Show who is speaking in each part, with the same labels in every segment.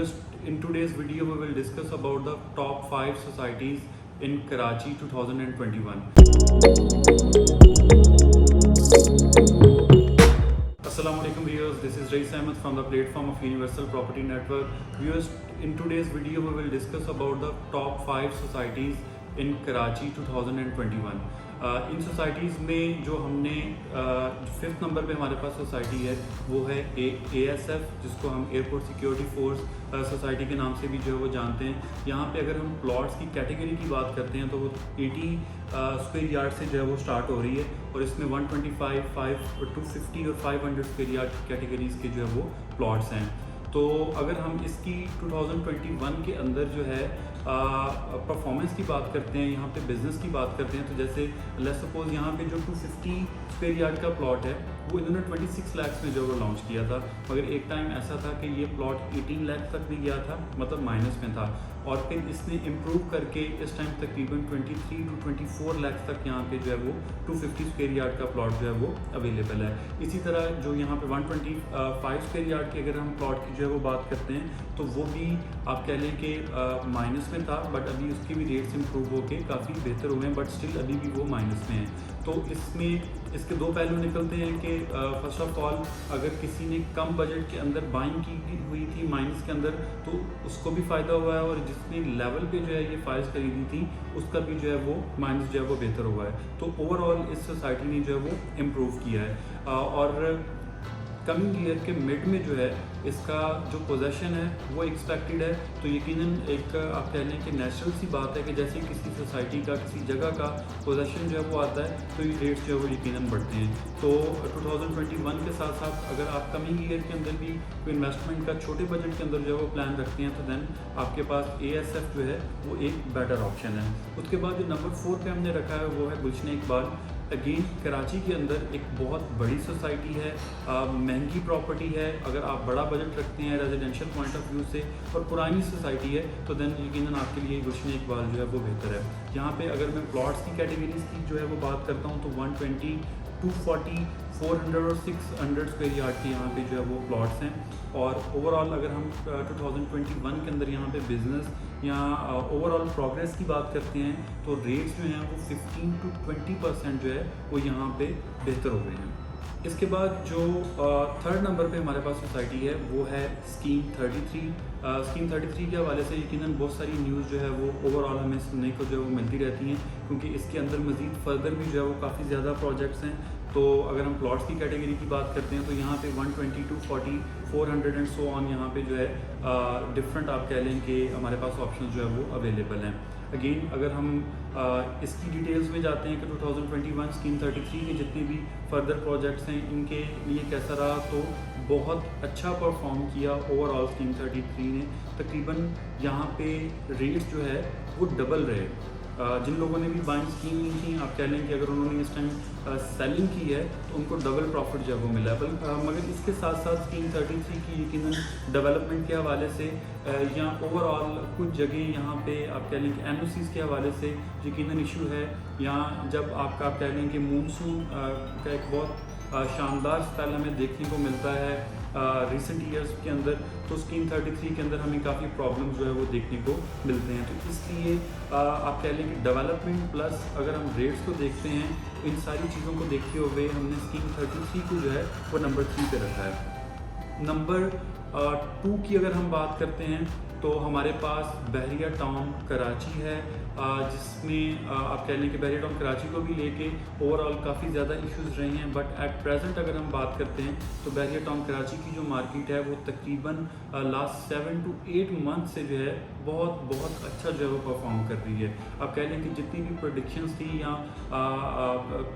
Speaker 1: Viewers, in today's video we will discuss about the top 5 societies in Karachi 2021. Assalamu alaikum viewers, this is Rais Ahmed from the platform of Universal Property Network. Viewers, in today's video we will discuss about the top 5 societies in Karachi 2021. In societies में जो हमने 5th number पे हमारे पास society है वो है ASF, जिसको हम एयरपोर्ट सिक्योरिटी फोर्स सोसाइटी के नाम से भी जो है वो जानते हैं। यहाँ पे अगर हम प्लॉट्स की कैटेगरी की बात करते हैं तो वो 80 स्क्वायर यार्ड से जो है वो स्टार्ट हो रही है और इसमें 125, 250 और 500 स्क्वायर यार्ड कैटेगरीज़ के जो है वो प्लॉट्स हैं। तो अगर हम इसकी 2021 के अंदर जो है परफॉर्मेंस की बात करते हैं, यहाँ पे बिज़नेस की बात करते हैं, तो जैसे लेट्स सपोज यहाँ पे जो 250 स्क्वायर यार्ड का प्लॉट है वो इन्होंने 26 लाख में जो वो लॉन्च किया था, मगर एक टाइम ऐसा था कि ये प्लॉट 18 लाख तक भी गया था, मतलब माइनस में था, और फिर इसने इम्प्रूव करके इस टाइम तकरीबन 23 to 24 लाख तक यहाँ पे जो है वो 250 स्क्वायर यार्ड का प्लॉट जो है वो अवेलेबल है। इसी तरह जो यहाँ पे 125 स्क्वायर यार्ड की अगर हम प्लॉट की जो है वो बात करते हैं तो वो भी आप कह लें कि माइनस में था, बट अभी उसकी भी रेट्स इम्प्रूव होकर काफ़ी बेहतर हुए हैं, बट स्टिल अभी भी वो माइनस में है। तो इसमें इसके दो पहलू निकलते हैं कि फर्स्ट ऑफ ऑल अगर किसी ने कम बजट के अंदर बाइंग की हुई थी माइनस के अंदर तो उसको भी फ़ायदा हुआ है, और जिसने लेवल पे जो है ये फाइल्स खरीदी थी उसका भी जो है वो माइनस जो है वो बेहतर हुआ है। तो ओवरऑल इस सोसाइटी ने जो है वो इम्प्रूव किया है। और कमिंग ईयर के मिड में जो है इसका जो पोजेशन है वो एक्सपेक्टेड है, तो यकीनन एक आप कह लें कि नेचुरल सी बात है कि जैसे किसी सोसाइटी का किसी जगह का पोजेशन जो है वो आता है तो ये रेट्स जो है वो यकीनन बढ़ते हैं। तो 2021 के साथ साथ अगर आप कमिंग ईयर के अंदर भी कोई इन्वेस्टमेंट का छोटे बजट के अंदर जो है वो प्लान रखते हैं तो देन आपके पास ASF जो है वो एक बेटर ऑप्शन है। उसके बाद जो नंबर 4 पे हमने रखा है वो है गुलशन इकबाल। अगेन कराची के अंदर एक बहुत बड़ी सोसाइटी है, महंगी प्रॉपर्टी है, अगर आप बड़ा बजट रखते हैं रेजिडेंशियल पॉइंट ऑफ व्यू से, और पुरानी सोसाइटी है तो देन यकीनन आपके लिए गुलशन इकबाल जो है वो बेहतर है। यहाँ पे अगर मैं प्लॉट्स की कैटेगरीज की जो है वो बात करता हूँ तो 120, 240, 400 और 600 स्क्वायर यार्ड के यहाँ पे जो है वो प्लॉट्स हैं। और ओवरऑल अगर हम 2021 के अंदर यहाँ पे बिज़नेस या ओवरऑल प्रोग्रेस की बात करते हैं तो रेट्स जो हैं वो 15 to 20% जो है वो यहाँ पे बेहतर हो गए हैं। इसके बाद जो 3rd नंबर पे हमारे पास सोसाइटी है वो है स्कीम 33। स्कीम 33 के हवाले से यकीनन बहुत सारी न्यूज़ जो है वो ओवरऑल हमें सुनने को जो है वो मिलती रहती हैं, क्योंकि इसके अंदर मज़ीद फर्दर भी जो है वो काफ़ी ज़्यादा प्रोजेक्ट्स हैं। तो अगर हम प्लॉट्स की कैटेगरी की बात करते हैं तो यहाँ पे 120 to 40, 400 एंड सो ऑन यहाँ पे जो है डिफरेंट आप कह लें कि हमारे पास ऑप्शन जो है वो अवेलेबल हैं। अगेन अगर हम इसकी डिटेल्स में जाते हैं कि 2021 स्कीम 33 के जितने भी फर्दर प्रोजेक्ट्स हैं इनके लिए कैसा रहा, तो बहुत अच्छा परफॉर्म किया ओवरऑल स्कीम 33 ने। तकरीबन यहाँ पे रेट्स जो है वो डबल रहे। जिन लोगों ने भी बाइंग स्कीम ली थी आप कह लें कि अगर उन्होंने इस टाइम सेलिंग की है तो उनको डबल प्रॉफिट जो है वो मिला है। मगर इसके साथ साथ स्कीम 33 की यकीनन डेवलपमेंट के हवाले से या ओवरऑल कुछ जगह यहाँ पे आप कह लें कि NOCs के हवाले से यकीनन इशू है, या जब आपका आप कह लें कि मानसून का एक बहुत शानदार स्टाइल हमें देखने को मिलता है रिसेंट ईयर्स के अंदर, तो स्कीम 33 के अंदर हमें काफ़ी प्रॉब्लम्स जो है वो देखने को मिलते हैं। तो इसलिए आप कह लें कि डेवलपमेंट प्लस अगर हम रेट्स को देखते हैं तो इन सारी चीज़ों को देखते हुए हमने स्कीम 33 को जो है वो नंबर 3 पे रखा है। नंबर 2 की अगर हम बात करते हैं तो हमारे पास बहरिया टाउन कराची है, जिसमें आप कह लें कि बहरिया टाउन कराची को भी लेके ओवरऑल काफ़ी ज़्यादा इश्यूज़ रहे हैं, बट एट प्रेजेंट अगर हम बात करते हैं तो बहरिया टाउन कराची की जो मार्केट है वो तकरीबन लास्ट 7 to 8 मंथ से जो है बहुत अच्छा जो है वो परफॉर्म कर रही है। आप कह लें कि जितनी भी प्रेडिक्शंस थी या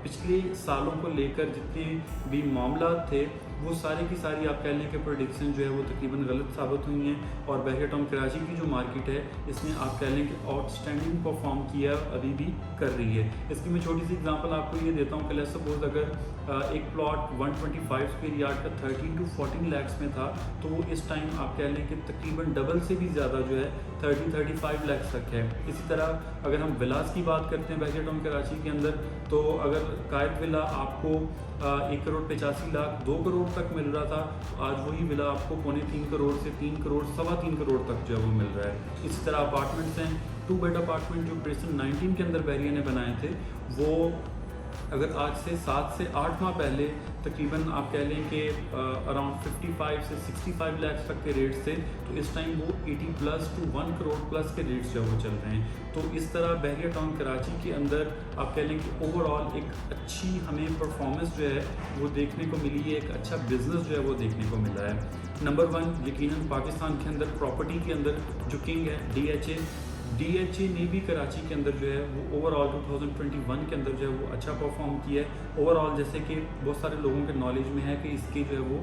Speaker 1: पिछले सालों को लेकर जितने भी मामला थे वो सारी की सारी आप कह लें कि प्रेडिक्शन जो है वो तकरीबन गलत साबित हुई हैं, और बहरिया टाउन कराची की जो मार्केट है इसमें आप कह लें कि आउटस्टैंडिंग परफॉर्म किया अभी भी कर रही है। इसकी मैं छोटी सी एग्जांपल आपको ये देता हूँ कि लेट्स सपोज अगर एक प्लॉट 125 स्क्वायर यार्ड का 13 to 14 लाख में था तो वो इस टाइम आप कह लें कि तकरीबन डबल से भी ज़्यादा जो है 30-35 लाख तक है। इसी तरह अगर हम विलास की बात करते हैं बहरिया टाउन कराची के अंदर, तो अगर कायद विला आपको 1 करोड़ 85 लाख 2 करोड़ तक मिल रहा था, तो आज वही विला आपको 2.25 करोड़ से 3 करोड़ 3.25 करोड़ तक जो है वो मिल रहा है। इसी तरह अपार्टमेंट्स हैं, 2 बेड अपार्टमेंट जो प्रेजेंट 19 के अंदर बहरिया ने बनाए थे, वो अगर आज से 7 से 8 माह पहले तकरीबन आप कह लें कि अराउंड 55 से 65 लाख तक के रेट थे, तो इस टाइम वो 80 प्लस टू 1 करोड़ प्लस के रेट्स जो वो चल रहे हैं। तो इस तरह बहरिया टाउन कराची के अंदर आप कह लें कि ओवरऑल एक अच्छी हमें परफॉर्मेंस जो है वो देखने को मिली है, एक अच्छा बिजनेस जो है वो देखने को मिला है। नंबर 1 यकीनन पाकिस्तान के अंदर प्रॉपर्टी के अंदर जो किंग है DHA ने भी कराची के अंदर जो है वो ओवरऑल 2021 के अंदर जो है वो अच्छा परफॉर्म किया है। ओवरऑल जैसे कि बहुत सारे लोगों के नॉलेज में है कि इसके जो है वो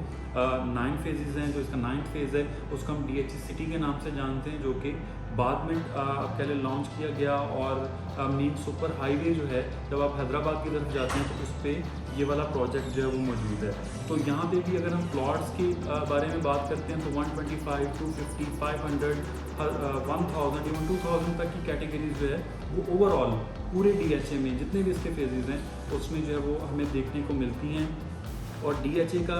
Speaker 1: 9 फेजेज़ हैं, जो इसका 9th फेज़ है उसको हम DHA सिटी के नाम से जानते हैं, जो कि बाद में पहले लॉन्च किया गया। और मेन सुपर हाईवे जो है जब आप हैदराबाद की तरफ जाते हैं तो उस पर ये वाला प्रोजेक्ट जो है वो मौजूद है। तो यहाँ पे भी अगर हम प्लॉट्स के बारे में बात करते हैं तो 125, 250, 500, 1000 इवन 2000 तक की कैटेगरीज जो है वो ओवरऑल पूरे DHA में जितने भी इसके फेजेज़ हैं उसमें जो है वो हमें देखने को मिलती हैं। और DHA का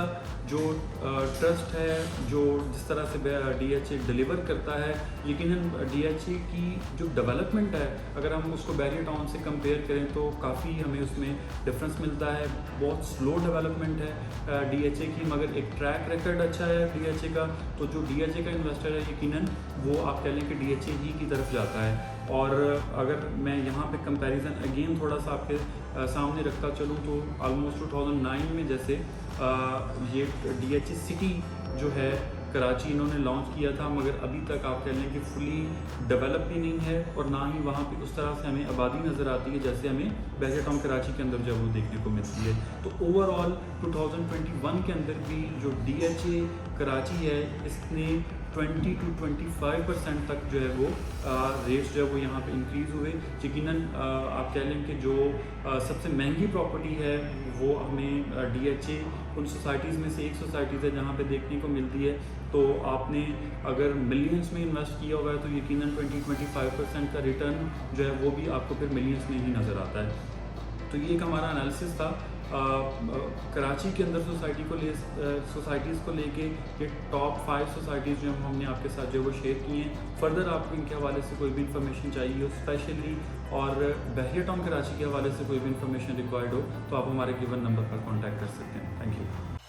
Speaker 1: जो ट्रस्ट है, जो जिस तरह से DHA डिलीवर करता है, यकीनन DHA की जो डेवलपमेंट है अगर हम उसको बहरिया टाउन से कंपेयर करें तो काफ़ी हमें उसमें डिफरेंस मिलता है। बहुत स्लो डेवलपमेंट है DHA की, मगर एक ट्रैक रिकॉर्ड अच्छा है DHA का। तो जो DHA का इन्वेस्टर है यकीनन वो आप कह लें कि DHA ही की तरफ जाता है। और अगर मैं यहाँ पे कंपैरिजन अगेन थोड़ा सा आपके सामने रखता चलूँ तो ऑलमोस्ट 2009 में जैसे ये DHA सिटी जो है कराची इन्होंने लॉन्च किया था, मगर अभी तक आप कह लें कि फुली डेवलप भी नहीं है और ना ही वहाँ पे उस तरह से हमें आबादी नज़र आती है जैसे हमें बहरिया टाउन कराची के अंदर जब वो देखने को मिलती है। तो ओवरऑल 2021 के अंदर भी जो DHA कराची है इसने 20 to 25% तक जो है वो रेट्स जो है वो यहाँ पे इंक्रीज़ हुए। यकीनन आप कह लें कि जो सबसे महंगी प्रॉपर्टी है वो हमें DHA उन सोसाइटीज़ में से एक सोसाइटीज़ है जहाँ पे देखने को मिलती है। तो आपने अगर मिलियंस में इन्वेस्ट किया होगा तो यकीनन 20-25% का रिटर्न जो है वो भी आपको फिर मिलियंस में ही नज़र आता है। तो ये एक हमारा एनालिसिस था कराची के अंदर सोसाइटीज़ को लेके ये टॉप 5 सोसाइटीज़ जो हमने आपके साथ जो वो शेयर की हैं। फर्दर आपको इनके हवाले से कोई भी इन्फॉर्मेशन चाहिए हो स्पेशली और बहरिया टाउन कराची के हवाले से कोई भी इन्फॉर्मेशन रिक्वायर्ड हो तो आप हमारे गिवन नंबर पर कॉन्टैक्ट कर सकते हैं। Thank you.